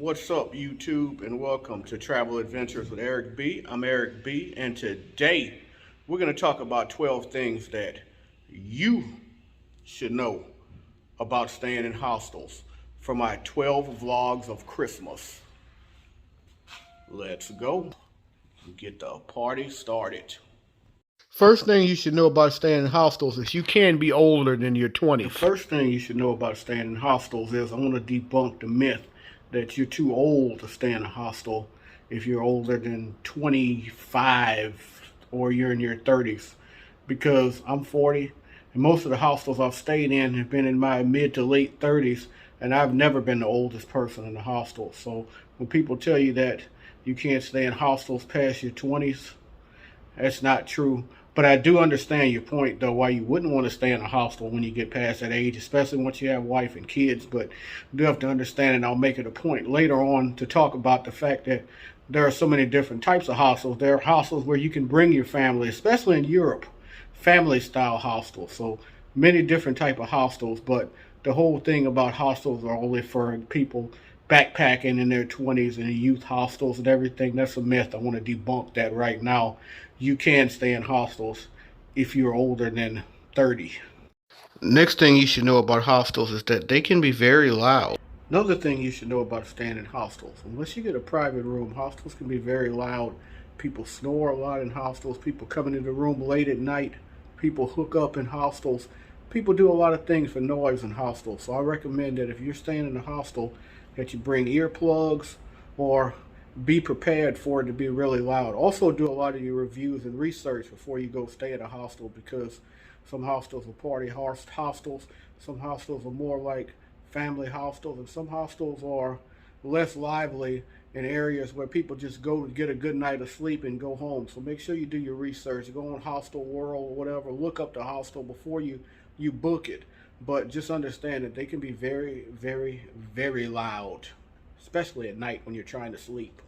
What's up, YouTube, and welcome to Travel Adventures with Eric B. I'm Eric B, and today we're going to talk about 12 things that you should know about staying in hostels for my 12 vlogs of Christmas. Let's go and get the party started. First thing you should know about staying in hostels is you can be older than your 20s. The first thing you should know about staying in hostels is I want to debunk the myth that you're too old to stay in a hostel if you're older than 25 or you're in your 30s. Because I'm 40 and most of the hostels I've stayed in have been in my mid to late 30s, and I've never been the oldest person in the hostel. So when people tell you that you can't stay in hostels past your 20s, that's not true. But I do understand your point, though, why you wouldn't want to stay in a hostel when you get past that age, especially once you have a wife and kids. But you do have to understand, and I'll make it a point later on to talk about the fact that there are so many different types of hostels. There are hostels where you can bring your family, especially in Europe, family-style hostels. So many different type of hostels, but the whole thing about hostels are only for people backpacking in their 20s and youth hostels and everything. That's a myth. I want to debunk that right now. You can stay in hostels if you're older than 30. Next thing you should know about hostels is that they can be very loud. Another thing you should know about staying in hostels, unless you get a private room, hostels can be very loud. People snore a lot in hostels. People come into the room late at night. People hook up in hostels. People do a lot of things for noise in hostels. So I recommend that if you're staying in a hostel, that you bring earplugs or be prepared for it to be really loud. Also do a lot of your reviews and research before you go stay at a hostel, because some hostels are party hostels, some hostels are more like family hostels, and some hostels are less lively in areas where people just go to get a good night of sleep and go home. So make sure you do your research. Go on Hostel World or whatever, look up the hostel before you book it. But just understand that they can be very, very, very loud, especially at night when you're trying to sleep.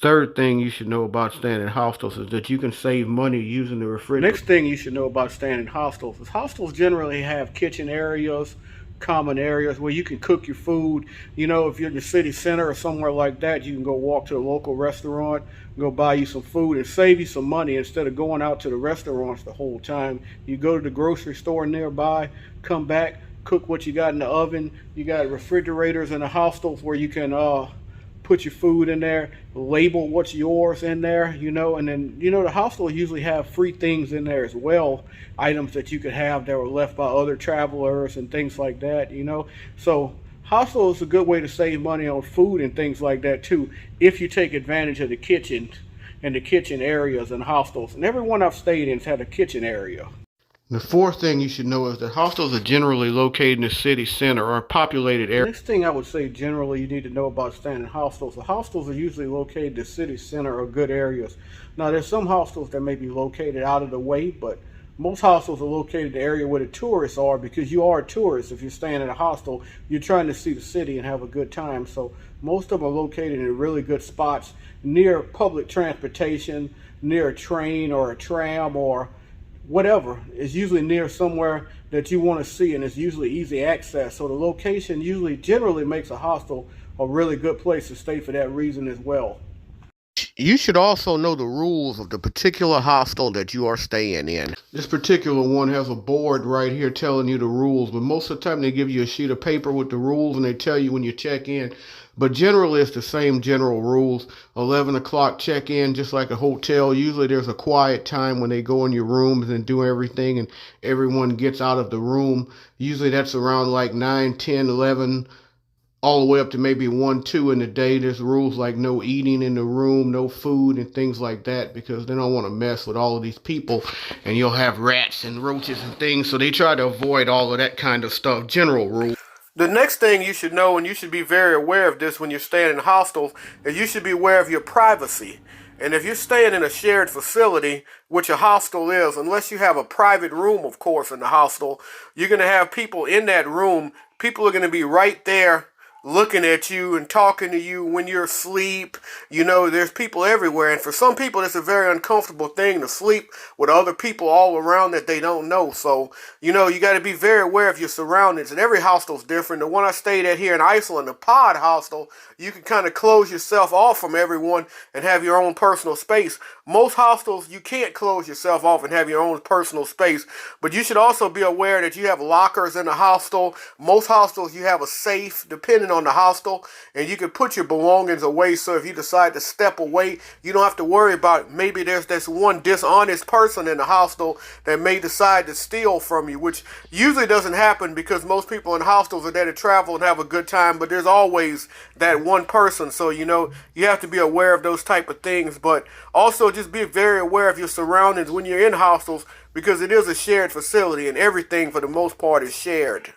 Third thing you should know about staying in hostels is that you can save money using the refrigerator. Next thing you should know about staying in hostels is hostels generally have kitchen areas, common areas where you can cook your food. You know, if you're in the city center or somewhere like that, you can go walk to a local restaurant, go buy you some food and save you some money instead of going out to the restaurants the whole time. You go to the grocery store nearby, come back, cook what you got in the oven. You got refrigerators in the hostels where you can put your food in there, label what's yours in there, you know, and then, you know, the hostel usually have free things in there as well, items that you could have that were left by other travelers and things like that, you know. So hostel is a good way to save money on food and things like that too, if you take advantage of the kitchen and the kitchen areas in hostels. And everyone I've stayed in has had a kitchen area. The fourth thing you should know is that hostels are generally located in the city center or populated area. Next thing I would say generally you need to know about staying in hostels. The hostels are usually located in the city center or good areas. Now there's some hostels that may be located out of the way, but most hostels are located in the area where the tourists are, because you are a tourist. If you're staying in a hostel, you're trying to see the city and have a good time. So most of them are located in really good spots near public transportation, near a train or a tram or whatever. Is usually near somewhere that you want to see, and it's usually easy access. So the location usually generally makes a hostel a really good place to stay for that reason as well. You should also know the rules of the particular hostel that you are staying in. This particular one has a board right here telling you the rules, but most of the time they give you a sheet of paper with the rules and they tell you when you check in. But generally it's the same general rules. 11 o'clock check-in, just like a hotel. Usually there's a quiet time when they go in your rooms and do everything and everyone gets out of the room. Usually that's around like 9, 10, 11, all the way up to maybe 1, 2 in the day. There's rules like no eating in the room, no food and things like that, because they don't want to mess with all of these people and you'll have rats and roaches and things. So they try to avoid all of that kind of stuff. General rules. The next thing you should know, and you should be very aware of this when you're staying in hostels, is you should be aware of your privacy. And if you're staying in a shared facility, which a hostel is, unless you have a private room, of course, in the hostel, you're going to have people in that room. People are going to be right there looking at you and talking to you when you're asleep. You know, there's people everywhere. And for some people, it's a very uncomfortable thing to sleep with other people all around that they don't know. So, you know, you got to be very aware of your surroundings. And every hostel's different. The one I stayed at here in Iceland, the pod hostel, you can kind of close yourself off from everyone and have your own personal space. Most hostels, you can't close yourself off and have your own personal space. But you should also be aware that you have lockers in the hostel. Most hostels, you have a safe, depending on the hostel, and you can put your belongings away, so if you decide to step away, you don't have to worry about maybe there's this one dishonest person in the hostel that may decide to steal from you, which usually doesn't happen because most people in hostels are there to travel and have a good time, but there's always that one person. So, you know, you have to be aware of those type of things, but also just be very aware of your surroundings when you're in hostels, because it is a shared facility and everything for the most part is shared.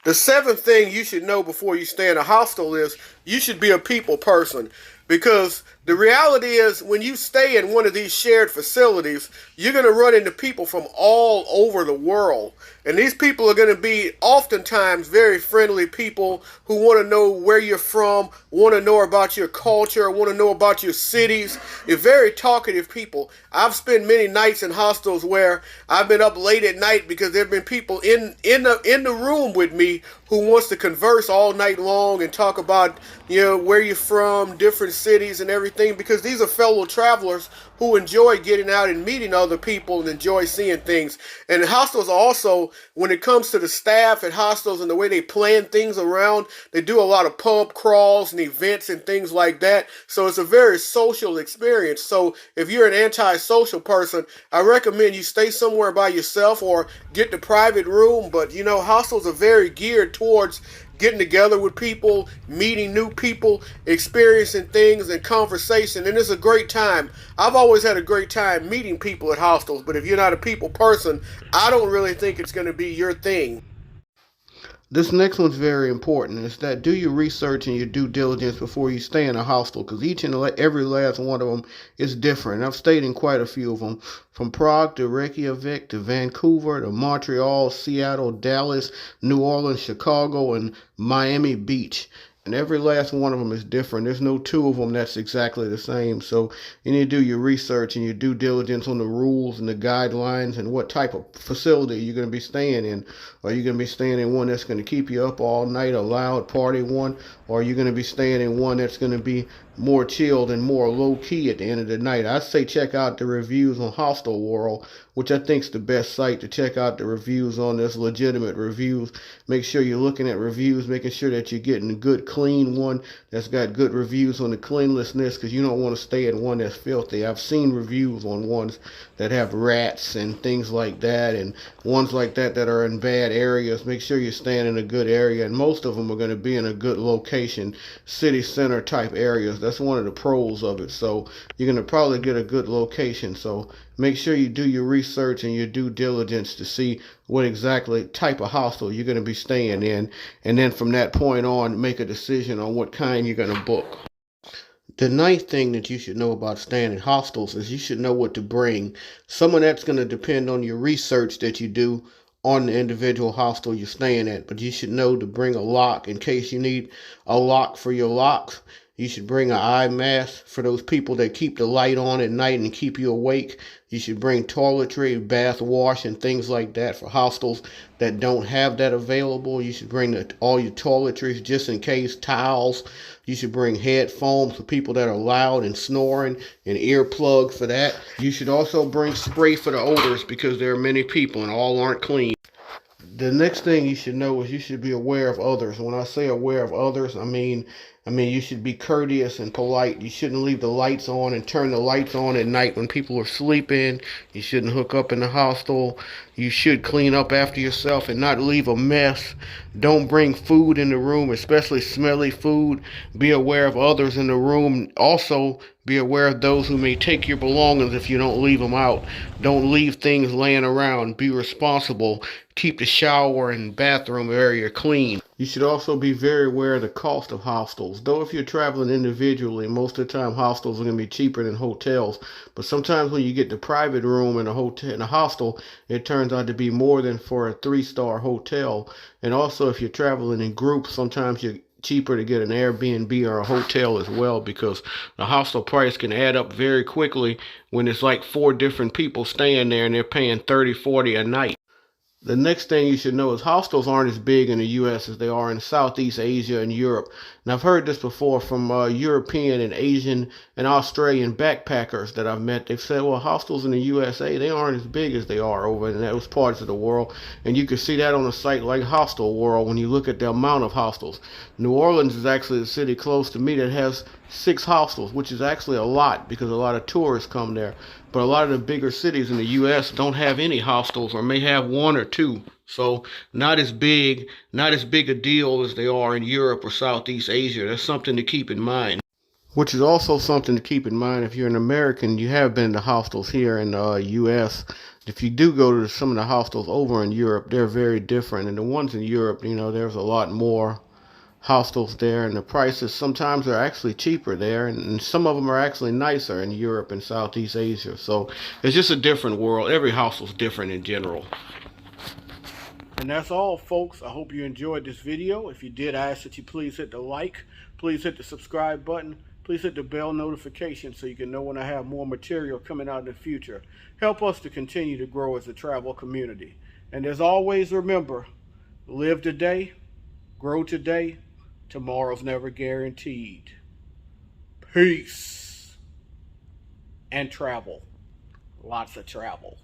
The seventh thing you should know before you stay in a hostel is you should be a people person, because the reality is when you stay in one of these shared facilities, you're going to run into people from all over the world. And these people are going to be oftentimes very friendly people who want to know where you're from, want to know about your culture, want to know about your cities. You're very talkative people. I've spent many nights in hostels where I've been up late at night because there have been people in the room with me who wants to converse all night long and talk about, you know, where you're from, different cities and everything, because these are fellow travelers who enjoy getting out and meeting other people and enjoy seeing things. And hostels also, when it comes to the staff at hostels and the way they plan things around, they do a lot of pub crawls and events and things like that. So it's a very social experience. So if you're an anti-social person, I recommend you stay somewhere by yourself or get the private room. But, you know, hostels are very geared towards getting together with people, meeting new people, experiencing things and conversation, and it's a great time. I've always had a great time meeting people at hostels, but if you're not a people person, I don't really think it's going to be your thing. This next one's very important. It's that do your research and your due diligence before you stay in a hostel, because each and every last one of them is different. I've stayed in quite a few of them, from Prague to Reykjavik to Vancouver to Montreal, Seattle, Dallas, New Orleans, Chicago, and Miami Beach. And every last one of them is different. There's no two of them that's exactly the same. So you need to do your research and your due diligence on the rules and the guidelines and what type of facility you're going to be staying in. Are you going to be staying in one that's going to keep you up all night, a loud party one? Or are you going to be staying in one that's going to be more chilled and more low-key at the end of the night? I say check out the reviews on Hostel World, which I think is the best site to check out the reviews on. This legitimate reviews. Make sure you're looking at reviews, making sure that you're getting a good, clean one that's got good reviews on the cleanliness, because you don't want to stay in one that's filthy. I've seen reviews on ones that have rats and things like that, and ones like that that are in bad areas. Make sure you're staying in a good area, and most of them are going to be in a good location, city center type areas. That's one of the pros of it. So you're going to probably get a good location. So make sure you do your research and your due diligence to see what exactly type of hostel you're going to be staying in, and then from that point on make a decision on what kind you're going to book. The ninth thing that you should know about staying in hostels is you should know what to bring. Some of that's going to depend on your research that you do on the individual hostel you're staying at, but you should know to bring a lock in case you need a lock for your locks. You should bring an eye mask for those people that keep the light on at night and keep you awake. You should bring toiletry, bath wash, and things like that for hostels that don't have that available. You should bring all your toiletries just in case, towels. You should bring headphones for people that are loud and snoring, and earplugs for that. You should also bring spray for the odors, because there are many people and all aren't clean. The next thing you should know is you should be aware of others. When I say aware of others, I mean you should be courteous and polite. You shouldn't leave the lights on and turn the lights on at night when people are sleeping. You shouldn't hook up in the hostel. You should clean up after yourself and not leave a mess. Don't bring food in the room, especially smelly food. Be aware of others in the room. Also, be aware of those who may take your belongings if you don't leave them out. Don't leave things laying around. Be responsible. Keep the shower and bathroom area clean. You should also be very aware of the cost of hostels. Though if you're traveling individually, most of the time hostels are going to be cheaper than hotels. But sometimes when you get the private room in a hostel, it turns out to be more than for a 3-star hotel. And also if you're traveling in groups, sometimes your cheaper to get an Airbnb or a hotel as well, because the hostel price can add up very quickly when it's like 4 different people staying there and they're paying 30, 40 a night. The next thing you should know is hostels aren't as big in the U.S. as they are in Southeast Asia and Europe. And I've heard this before from European and Asian and Australian backpackers that I've met. They've said, well, hostels in the USA, they aren't as big as they are over in those parts of the world. And you can see that on a site like Hostel World when you look at the amount of hostels. New Orleans is actually the city close to me that has 6 hostels, which is actually a lot because a lot of tourists come there. But a lot of the bigger cities in the U.S. don't have any hostels or may have 1 or 2. So not as big a deal as they are in Europe or Southeast Asia. That's something to keep in mind. Which is also something to keep in mind if you're an American, you have been to hostels here in the U.S. If you do go to some of the hostels over in Europe, they're very different. And the ones in Europe, there's a lot more hostels there, and the prices sometimes are actually cheaper there, and some of them are actually nicer in Europe and Southeast Asia. So it's just a different world. Every hostel's different in general. And that's all, folks. I hope you enjoyed this video. If you did, I ask that you please hit the like, please hit the subscribe button, please hit the bell notification so you can know when I have more material coming out in the future. Help us to continue to grow as a travel community. And as always, remember, live today, grow today, tomorrow's never guaranteed. Peace. And travel. Lots of travel.